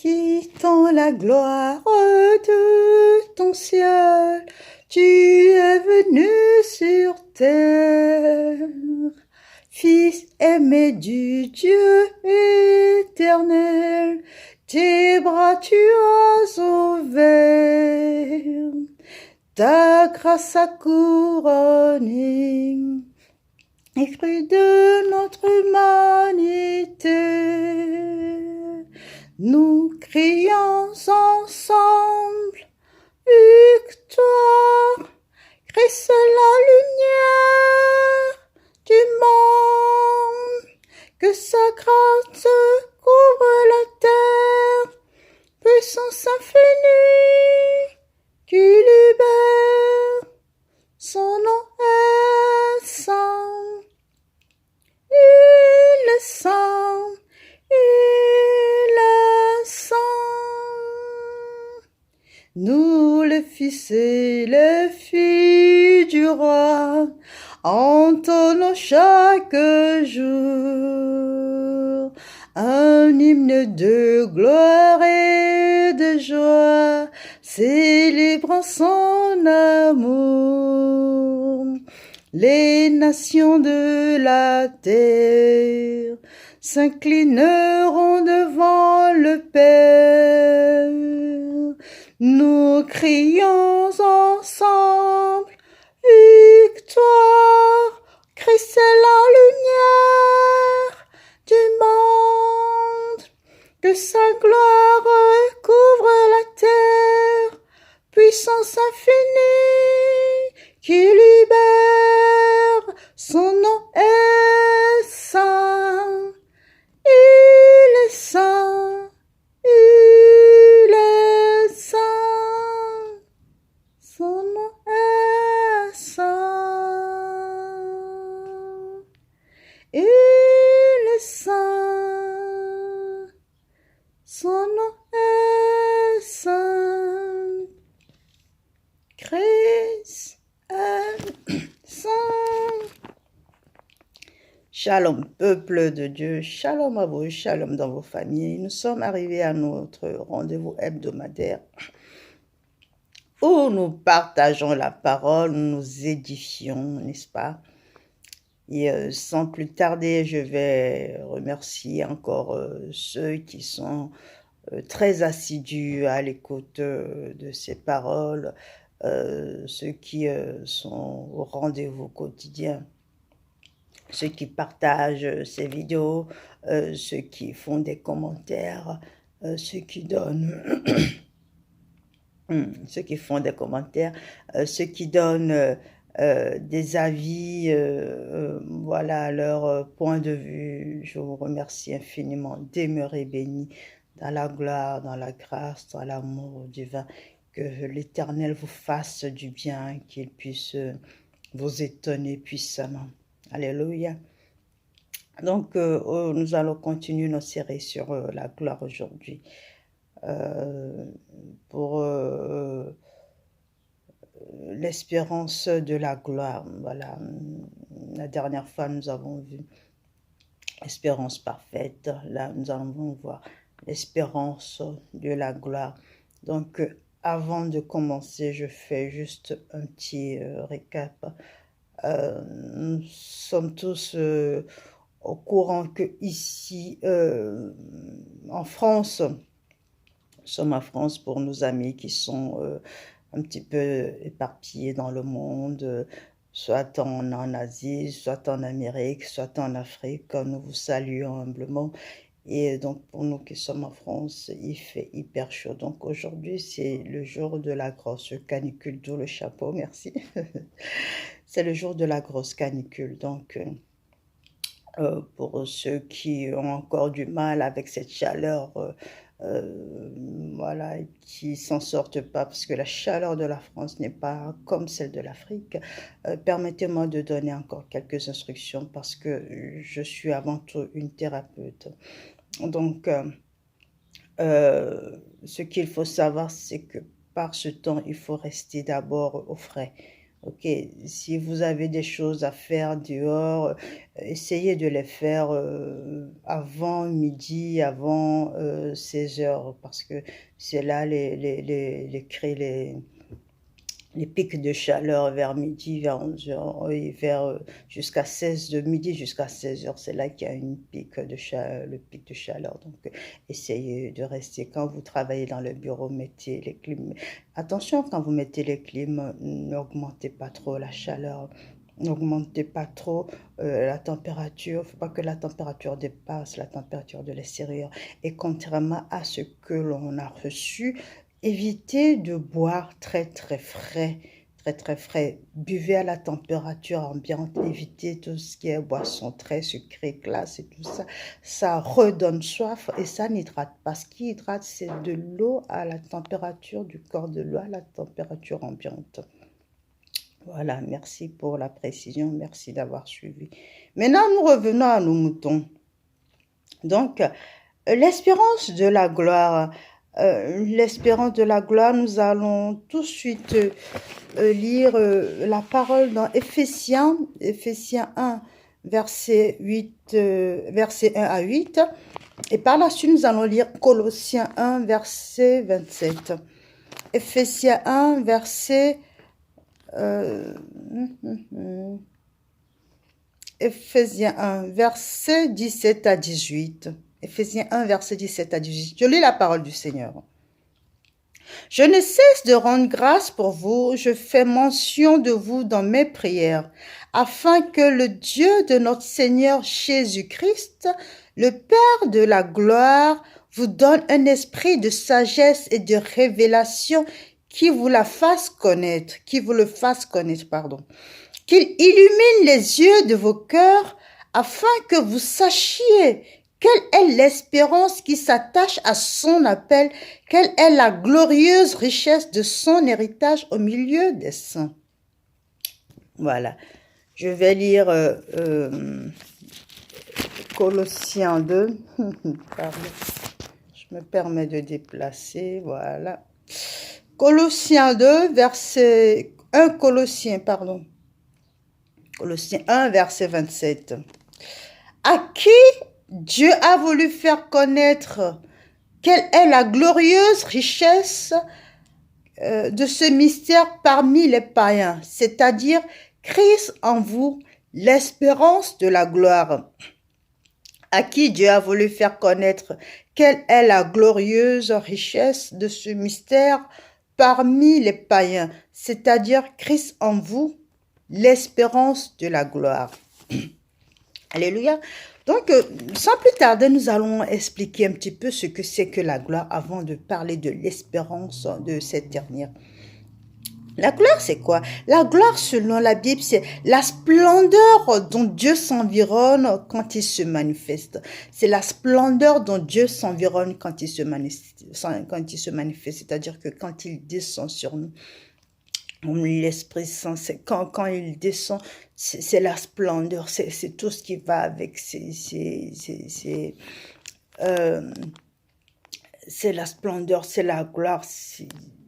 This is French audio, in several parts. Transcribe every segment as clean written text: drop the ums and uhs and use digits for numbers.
quittant la gloire de ton ciel, tu es venu sur terre. Fils aimé du Dieu éternel, tes bras tu as ouverts, ta grâce a couronné, fruit de notre humanité. Nous crions ensemble, victoire, Christ la lumière du monde, que sa grâce couvre la terre, puissance infinie qui libère, son nom est saint, il est saint, il est saint. Nous les fils et les filles du roi, entonnons chaque jour un hymne de gloire et de joie, célébrant son amour. Les nations de la terre s'inclineront devant le Père. Nous crions ensemble, victoire, Christ est la lumière du monde, que sa gloire couvre la terre, puissance infinie qui libère, son nom est saint, il est saint, il est saint, son nom est saint, il est saint, son nom est saint, Christ est saint. Shalom, peuple de Dieu, shalom à vous, shalom dans vos familles. Nous sommes arrivés à notre rendez-vous hebdomadaire où nous partageons la parole, nous édifions, n'est-ce pas? Et sans plus tarder, je vais remercier encore ceux qui sont très assidus à l'écoute de ces paroles, ceux qui sont au rendez-vous quotidien, ceux qui partagent ces vidéos, ceux qui font des commentaires, ceux qui donnent ceux qui font des commentaires, ceux qui donnent des avis, voilà leur point de vue. Je vous remercie infiniment. Demeurez bénis dans la gloire, dans la grâce, dans l'amour divin. Que l'Éternel vous fasse du bien, qu'il puisse vous étonner puissamment. Alléluia. Donc, nous allons continuer nos séries sur la gloire aujourd'hui. Pour l'espérance de la gloire. Voilà, la dernière fois, nous avons vu l'espérance parfaite. Là, nous allons voir l'espérance de la gloire. Donc, avant de commencer, je fais juste un petit récap. Nous sommes tous au courant que ici, en France, nous sommes en France pour nos amis qui sont un petit peu éparpillés dans le monde, soit en Asie, soit en Amérique, soit en Afrique. Nous vous saluons humblement. Et donc, pour nous qui sommes en France, il fait hyper chaud. Donc, aujourd'hui, c'est le jour de la grosse canicule, d'où le chapeau, merci. C'est le jour de la grosse canicule. Donc, pour ceux qui ont encore du mal avec cette chaleur, voilà, qui s'en sortent pas parce que la chaleur de la France n'est pas comme celle de l'Afrique, permettez-moi de donner encore quelques instructions parce que je suis avant tout une thérapeute. Donc, ce qu'il faut savoir, c'est que par ce temps, il faut rester d'abord au frais. Ok, si vous avez des choses à faire dehors, essayez de les faire avant midi, avant 16 heures, parce que c'est là les pics de chaleur vers midi, vers 11 heures, et jusqu'à 16 de midi jusqu'à 16 heures, c'est là qu'il y a le pic de chaleur. Donc, essayez de rester. Quand vous travaillez dans le bureau, mettez les clim. Attention, quand vous mettez les clims, n'augmentez pas trop la chaleur. N'augmentez pas trop la température. Il ne faut pas que la température dépasse la température de l'extérieur. Et contrairement à ce que l'on a reçu, évitez de boire très très frais, très très frais. Buvez à la température ambiante, évitez tout ce qui est boisson très sucrée, glace et tout ça. Ça redonne soif et ça n'hydrate pas. Ce qui hydrate, c'est de l'eau à la température du corps, de l'eau à la température ambiante. Voilà, merci pour la précision, merci d'avoir suivi. Maintenant, nous revenons à nos moutons. Donc, l'espérance de la gloire. L'espérance de la gloire, nous allons tout de suite lire la parole dans Éphésiens 1, verset 1 à 8. Et par la suite, nous allons lire Colossiens 1, verset 27. Éphésiens 1, verset... Éphésiens 1, verset 17 à 18. Éphésiens 1, verset 17 à 18. Je lis la parole du Seigneur. Je ne cesse de rendre grâce pour vous, je fais mention de vous dans mes prières, afin que le Dieu de notre Seigneur Jésus-Christ, le Père de la gloire, vous donne un esprit de sagesse et de révélation qui vous le fasse connaître, qu'il illumine les yeux de vos cœurs afin que vous sachiez quelle est l'espérance qui s'attache à son appel, quelle est la glorieuse richesse de son héritage au milieu des saints. Voilà, je vais lire Colossiens 2. Pardon. Je me permets de déplacer, voilà. Colossiens 2, verset 1, Colossiens 1, verset 27. À qui Dieu a voulu faire connaître quelle est la glorieuse richesse de ce mystère parmi les païens, c'est-à-dire Christ en vous, l'espérance de la gloire. À qui Dieu a voulu faire connaître quelle est la glorieuse richesse de ce mystère parmi les païens, c'est-à-dire Christ en vous, l'espérance de la gloire. Alléluia. Donc, sans plus tarder, nous allons expliquer un petit peu ce que c'est que la gloire avant de parler de l'espérance de cette dernière. La gloire, c'est quoi? La gloire, selon la Bible, c'est la splendeur dont Dieu s'environne quand il se manifeste. C'est la splendeur dont Dieu s'environne quand il se manifeste. C'est-à-dire que quand il descend sur nous, l'Esprit Saint, quand il descend, c'est la splendeur, c'est tout ce qui va avec, c'est la splendeur, c'est la gloire,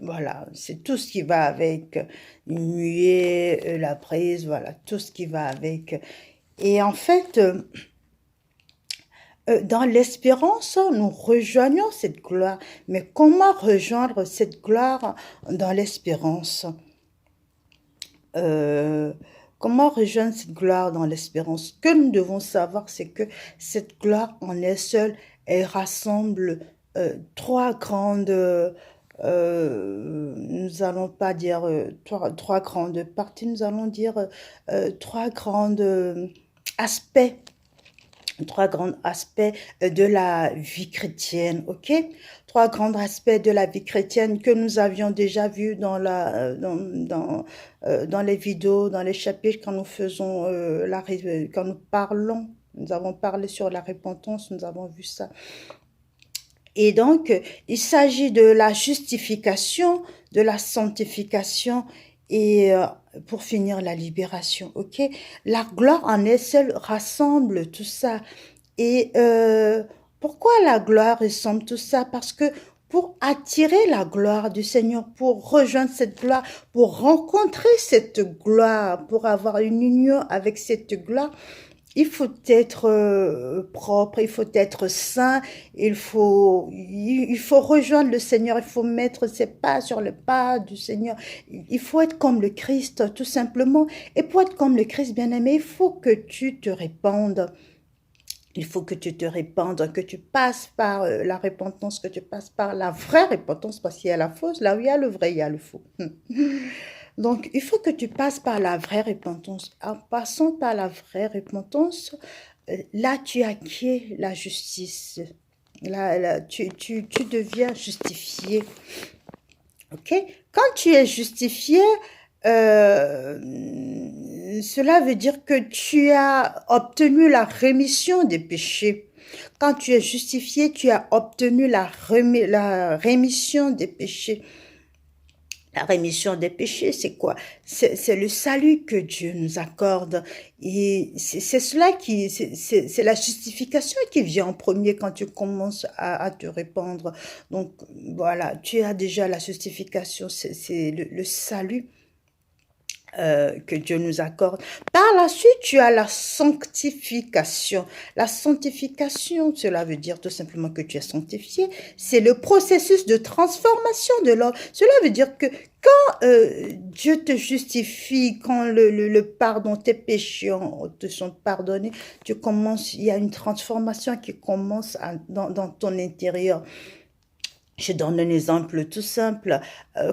voilà, c'est tout ce qui va avec, muet, la prise, voilà, tout ce qui va avec. Et en fait, dans l'espérance, nous rejoignons cette gloire. Mais comment rejoindre cette gloire dans l'espérance? Comment rejoindre cette gloire dans l'espérance? Ce que nous devons savoir, c'est que cette gloire en est seule, elle rassemble trois grandes, nous allons pas dire trois grandes parties, nous allons dire trois grandes aspects de la vie chrétienne, ok? Trois grands aspects de la vie chrétienne que nous avions déjà vus dans les vidéos, dans les chapitres quand nous faisons quand nous parlons. Nous avons parlé sur la repentance, nous avons vu ça. Et donc, il s'agit de la justification, de la sanctification et pour finir la libération, ok? La gloire en elle seule rassemble tout ça. Et pourquoi la gloire ressemble tout ça? Parce que pour attirer la gloire du Seigneur, pour rejoindre cette gloire, pour rencontrer cette gloire, pour avoir une union avec cette gloire, il faut être propre, il faut être saint, il faut rejoindre le Seigneur, il faut mettre ses pas sur le pas du Seigneur. Il faut être comme le Christ, tout simplement. Et pour être comme le Christ, bien-aimé, il faut que tu te répandes. Il faut que tu te répandes, que tu passes par la repentance, que tu passes par la vraie repentance, parce qu'il y a la fausse, là où il y a le vrai, il y a le faux. Donc, il faut que tu passes par la vraie repentance. En passant par la vraie repentance, là, tu acquiers la justice. Là, tu deviens justifié. OK? Quand tu es justifié, euh, cela veut dire que tu as obtenu la rémission des péchés. Quand tu es justifié, tu as obtenu la rémission des péchés. La rémission des péchés, c'est quoi? C'est le salut que Dieu nous accorde. Et c'est cela c'est la justification qui vient en premier quand tu commences à te répandre. Donc, voilà, tu as déjà la justification, c'est le salut que Dieu nous accorde. Par la suite, tu as la sanctification. La sanctification, cela veut dire tout simplement que tu es sanctifié. C'est le processus de transformation de l'homme. Cela veut dire que quand Dieu te justifie, quand le pardon, tes péchés te sont pardonnés, il y a une transformation qui commence dans ton intérieur. Je donne un exemple tout simple.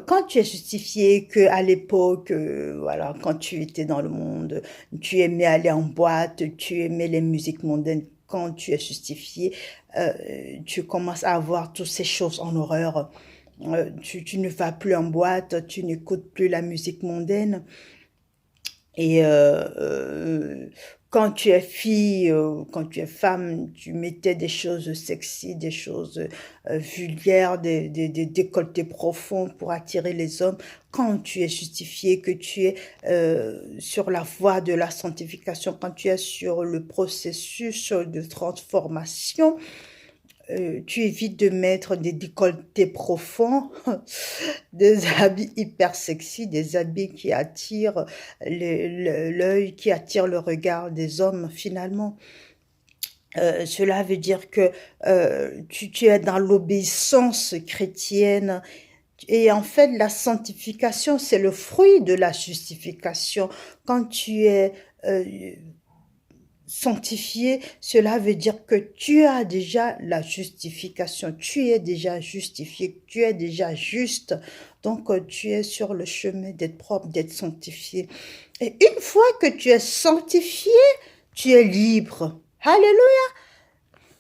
Quand tu es justifié que à l'époque, voilà, quand tu étais dans le monde, tu aimais aller en boîte, tu aimais les musiques mondaines. Quand tu es justifié, tu commences à avoir toutes ces choses en horreur. Tu ne vas plus en boîte, tu n'écoutes plus la musique mondaine. Et quand tu es fille, quand tu es femme, tu mettais des choses sexy, des choses vulgaires, des décolletés profonds pour attirer les hommes. Quand tu es justifié, que tu es sur la voie de la sanctification, quand tu es sur le processus de transformation, tu évites de mettre des décolletés profonds, des habits hyper sexy, des habits qui attirent l'œil, qui attirent le regard des hommes finalement. Cela veut dire que tu es dans l'obéissance chrétienne. Et en fait, la sanctification, c'est le fruit de la justification. Quand tu es sanctifié, cela veut dire que tu as déjà la justification, tu es déjà justifié, tu es déjà juste, donc tu es sur le chemin d'être propre, d'être sanctifié. Et une fois que tu es sanctifié, tu es libre. Alléluia,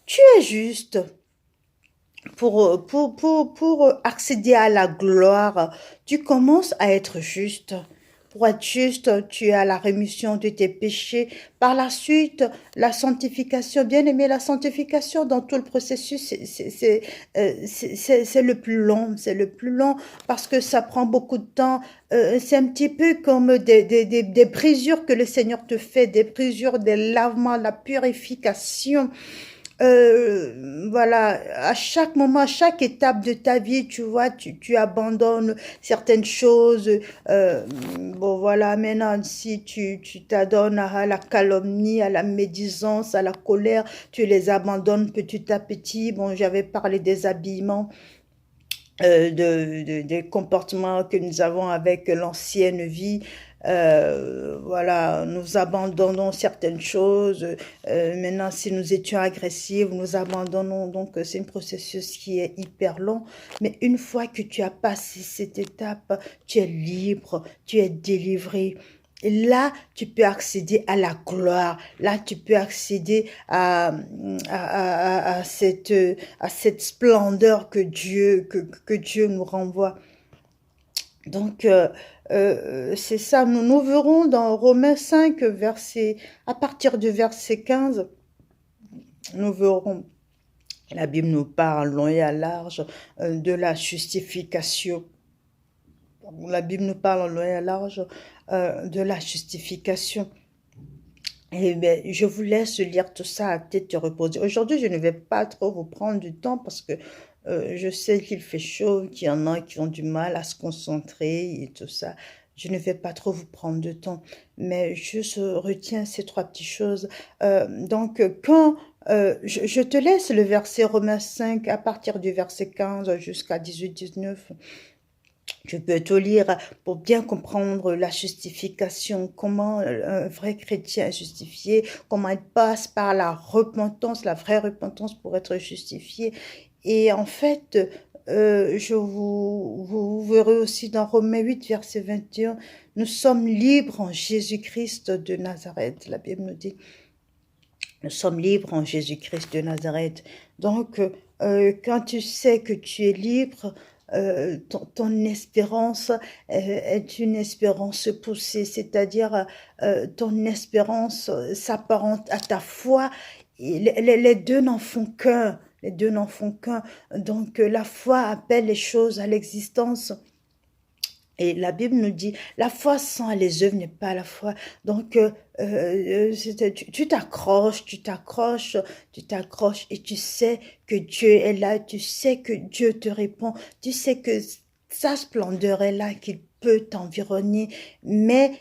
tu es juste. Pour accéder à la gloire, tu commences à être juste. Pour être juste, tu as la rémission de tes péchés. Par la suite, la sanctification, bien aimé, la sanctification dans tout le processus, c'est le plus long. C'est le plus long parce que ça prend beaucoup de temps. C'est un petit peu comme des brisures que le Seigneur te fait, des brisures, des lavements, la purification. Voilà, à chaque moment, à chaque étape de ta vie, tu vois, tu abandonnes certaines choses. Bon, voilà, maintenant, si tu t'adonnes à la calomnie, à la médisance, à la colère, tu les abandonnes petit à petit. Bon, j'avais parlé des habillements. Des comportements que nous avons avec l'ancienne vie. Voilà, nous abandonnons certaines choses. Maintenant, si nous étions agressifs, nous abandonnons. Donc, c'est un processus qui est hyper long. Mais une fois que tu as passé cette étape, tu es libre, tu es délivré. Et là, tu peux accéder à la gloire. Là, tu peux accéder à cette splendeur que Dieu nous renvoie. Donc, c'est ça. Nous verrons dans Romains 5, à partir du verset 15, nous verrons. La Bible nous parle long et à large de la justification. La Bible nous parle en long et à large de la justification. Eh bien, je vous laisse lire tout ça à tête reposée. Aujourd'hui, je ne vais pas trop vous prendre du temps parce que Je sais qu'il fait chaud, qu'il y en a qui ont du mal à se concentrer et tout ça. Je ne vais pas trop vous prendre de temps, mais juste retiens ces trois petites choses. Donc, quand je te laisse le verset Romains 5 à partir du verset 15 jusqu'à 18-19. Je peux te lire pour bien comprendre la justification, comment un vrai chrétien est justifié, comment il passe par la repentance, la vraie repentance pour être justifié. Et en fait, vous verrez aussi dans Romains 8, verset 21, nous sommes libres en Jésus-Christ de Nazareth. La Bible nous dit, nous sommes libres en Jésus-Christ de Nazareth. Donc, quand tu sais que tu es libre, ton espérance est une espérance poussée, c'est-à-dire ton espérance s'apparente à ta foi. Et les deux n'en font qu'un. Les deux n'en font qu'un. Donc, la foi appelle les choses à l'existence. Et la Bible nous dit, la foi sans les œuvres n'est pas la foi. Donc, tu t'accroches, tu t'accroches, tu t'accroches et tu sais que Dieu est là, tu sais que Dieu te répond, tu sais que sa splendeur est là, qu'il peut t'environner. Mais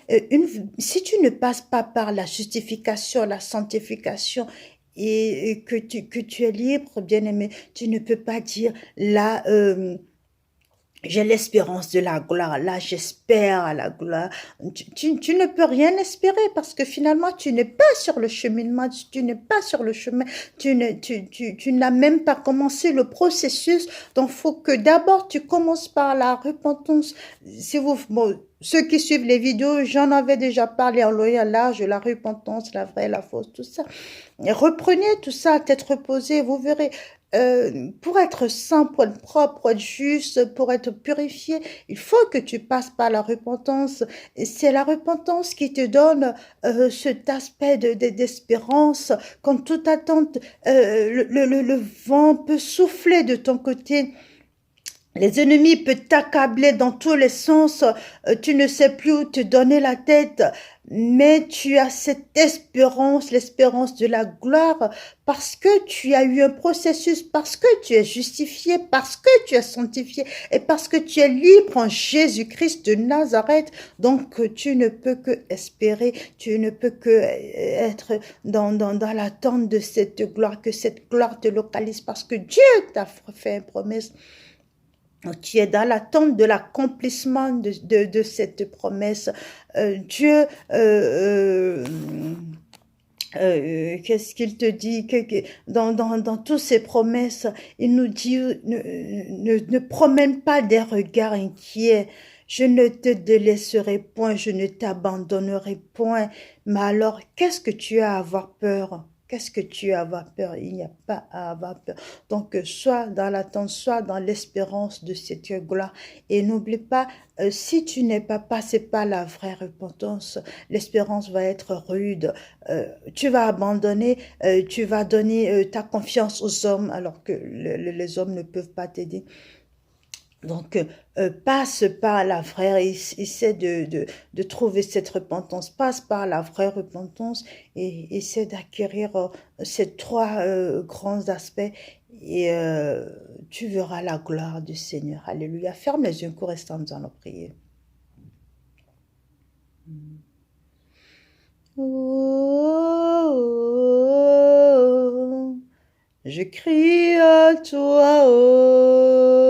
si tu ne passes pas par la justification, la sanctification, et que tu es libre, bien-aimé, tu ne peux pas dire là... j'ai l'espérance de la gloire. Là, j'espère à la gloire. Tu ne peux rien espérer parce que finalement, tu n'es pas sur le cheminement, tu n'es pas sur le chemin, tu n'as même pas commencé le processus. Donc, il faut que d'abord, tu commences par la repentance. Si vous, bon, ceux qui suivent les vidéos, j'en avais déjà parlé en long et en large, la repentance, la vraie, la fausse, tout ça. Reprenez tout ça à tête reposée, vous verrez. Pour être saint, pour être propre, pour être juste, pour être purifié, il faut que tu passes par la repentance. Et c'est la repentance qui te donne cet aspect d'espérance. Quand toute attente, le vent peut souffler de ton côté. Les ennemis peuvent t'accabler dans tous les sens, tu ne sais plus où te donner la tête, mais tu as cette espérance, l'espérance de la gloire, parce que tu as eu un processus, parce que tu es justifié, parce que tu es sanctifié, et parce que tu es libre en Jésus-Christ de Nazareth. Donc tu ne peux que espérer, tu ne peux que être dans l'attente de cette gloire, que cette gloire te localise, parce que Dieu t'a fait une promesse. Tu es dans l'attente de l'accomplissement de cette promesse. Dieu, qu'est-ce qu'il te dit dans toutes ses promesses, il nous dit, ne promène pas des regards inquiets. Je ne te délaisserai point, je ne t'abandonnerai point. Mais alors, qu'est-ce que tu as à avoir peur? Qu'est-ce que tu as à avoir peur? Il n'y a pas à avoir peur. Donc, sois dans l'attente, sois dans l'espérance de cette gloire. Et n'oublie pas, si tu n'es pas passé par la vraie repentance, l'espérance va être rude. Tu vas abandonner, tu vas donner ta confiance aux hommes alors que les hommes ne peuvent pas t'aider. Donc, passe par la vraie, essaie de trouver cette repentance, passe par la vraie repentance et essaie d'acquérir ces trois grands aspects et tu verras la gloire du Seigneur. Alléluia. Ferme les yeux, court restant, nous allons prier. Oh, je crie à toi, oh,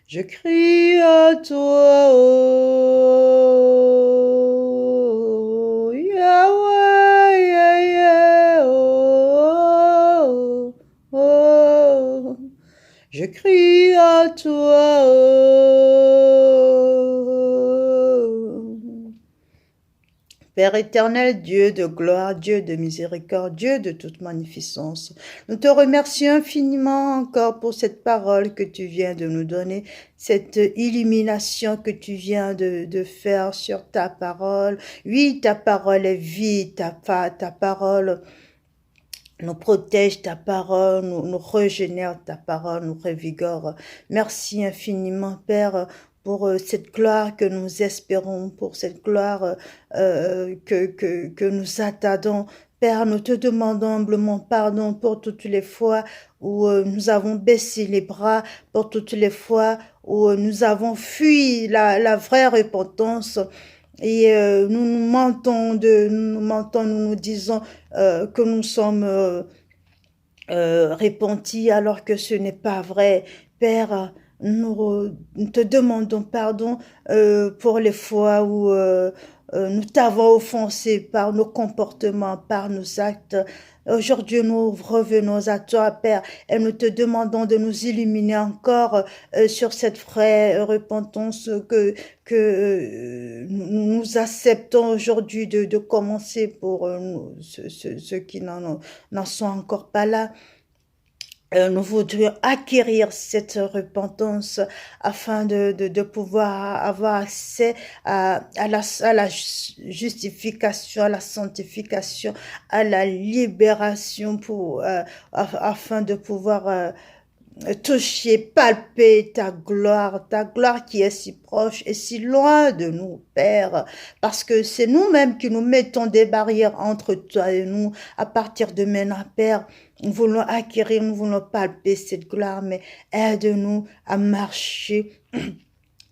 je crie à toi, oh, Yahweh, yeah, yeah, oh, oh, je crie à toi, oh. Père éternel, Dieu de gloire, Dieu de miséricorde, Dieu de toute magnificence, nous te remercions infiniment encore pour cette parole que tu viens de nous donner, cette illumination que tu viens de faire sur ta parole. Oui, ta parole est vie, ta parole nous protège, ta parole nous régénère, ta parole nous revigore. Merci infiniment, Père, pour cette gloire que nous espérons, pour cette gloire que nous attendons. Père, nous te demandons humblement pardon pour toutes les fois où nous avons baissé les bras, pour toutes les fois où nous avons fui la vraie repentance. Et nous mentons, nous nous disons que nous sommes repentis alors que ce n'est pas vrai. Père, nous te demandons pardon pour les fois où nous t'avons offensé par nos comportements, par nos actes. Aujourd'hui, nous revenons à toi, Père, et nous te demandons de nous illuminer encore sur cette vraie repentance nous acceptons aujourd'hui de commencer pour ceux qui n'en sont encore pas là. Nous voudrions acquérir cette repentance afin de pouvoir avoir accès à la justification, à la sanctification, à la libération afin de pouvoir toucher, palper ta gloire qui est si proche et si loin de nous, Père, parce que c'est nous-mêmes qui nous mettons des barrières entre toi et nous. À partir de maintenant, Père, nous voulons acquérir, nous voulons palper cette gloire, mais aide-nous à marcher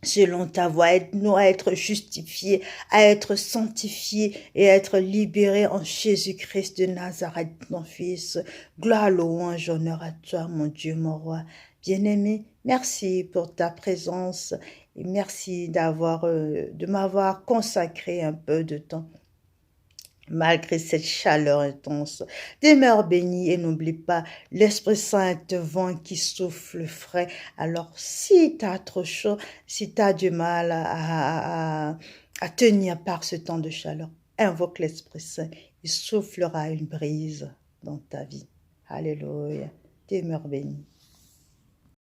selon ta voie, aide-nous à être justifiés, à être sanctifiés et à être libérés en Jésus-Christ de Nazareth, ton Fils. Gloire, louange, honneur à toi, mon Dieu, mon roi. Bien-aimé, merci pour ta présence et merci de m'avoir consacré un peu de temps. Malgré cette chaleur intense, demeure béni et n'oublie pas, l'Esprit Saint est un vent qui souffle frais. Alors, si tu as trop chaud, si tu as du mal à tenir par ce temps de chaleur, invoque l'Esprit Saint. Il soufflera une brise dans ta vie. Alléluia. Demeure béni.